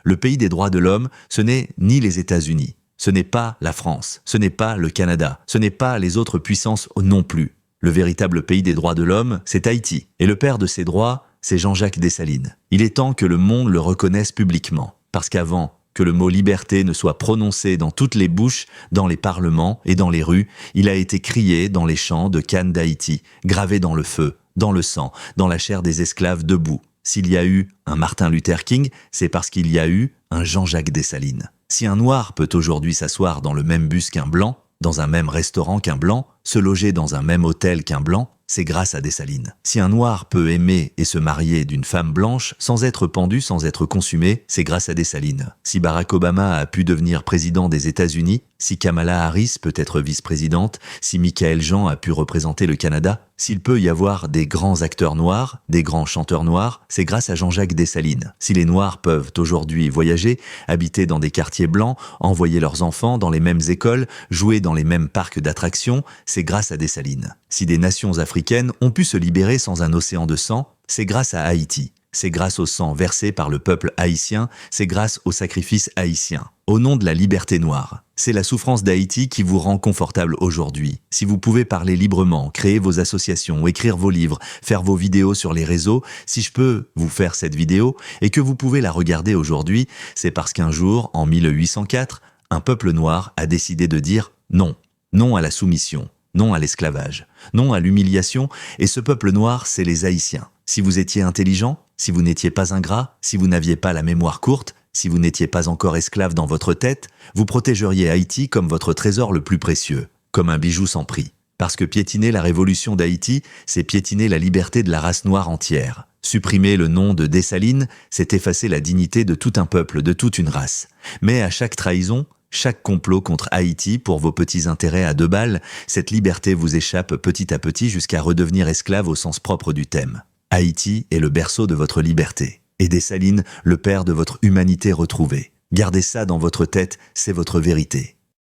Le pays des droits de l'homme, ce n'est ni les États-Unis, ce n'est pas la France, ce n'est pas le Canada, ce n'est pas les autres puissances non plus. Le véritable pays des droits de l'homme, c'est Haïti. Et le père de ces droits, c'est Jean-Jacques Dessalines. Il est temps que le monde le reconnaisse publiquement. Parce qu'avant que le mot liberté ne soit prononcé dans toutes les bouches, dans les parlements et dans les rues, il a été crié dans les champs de Cannes d'Haïti, gravé dans le feu, dans le sang, dans la chair des esclaves debout. S'il y a eu un Martin Luther King, c'est parce qu'il y a eu un Jean-Jacques Dessalines. Si un noir peut aujourd'hui s'asseoir dans le même bus qu'un blanc, dans un même restaurant qu'un blanc, se loger dans un même hôtel qu'un blanc, c'est grâce à Dessalines. Si un noir peut aimer et se marier d'une femme blanche sans être pendu, sans être consumé, c'est grâce à Dessalines. Si Barack Obama a pu devenir président des États-Unis, si Kamala Harris peut être vice-présidente, si Michael Jean a pu représenter le Canada, s'il peut y avoir des grands acteurs noirs, des grands chanteurs noirs, c'est grâce à Jean-Jacques Dessalines. Si les Noirs peuvent aujourd'hui voyager, habiter dans des quartiers blancs, envoyer leurs enfants dans les mêmes écoles, jouer dans les mêmes parcs d'attractions, c'est grâce à Dessalines. Si des nations africaines ont pu se libérer sans un océan de sang, c'est grâce à Haïti. C'est grâce au sang versé par le peuple haïtien, c'est grâce au sacrifice haïtien. Au nom de la liberté noire. C'est la souffrance d'Haïti qui vous rend confortable aujourd'hui. Si vous pouvez parler librement, créer vos associations, écrire vos livres, faire vos vidéos sur les réseaux, si je peux vous faire cette vidéo et que vous pouvez la regarder aujourd'hui, c'est parce qu'un jour, en 1804, un peuple noir a décidé de dire non. Non à la soumission, non à l'esclavage, non à l'humiliation, et ce peuple noir, c'est les Haïtiens. Si vous étiez intelligent, si vous n'étiez pas ingrat, si vous n'aviez pas la mémoire courte, si vous n'étiez pas encore esclave dans votre tête, vous protégeriez Haïti comme votre trésor le plus précieux, comme un bijou sans prix. Parce que piétiner la révolution d'Haïti, c'est piétiner la liberté de la race noire entière. Supprimer le nom de Dessalines, c'est effacer la dignité de tout un peuple, de toute une race. Mais à chaque trahison, chaque complot contre Haïti pour vos petits intérêts à 2 balles, cette liberté vous échappe petit à petit jusqu'à redevenir esclave au sens propre du thème. Haïti est le berceau de votre liberté. Et Dessalines, le père de votre humanité retrouvée. Gardez ça dans votre tête, c'est votre vérité.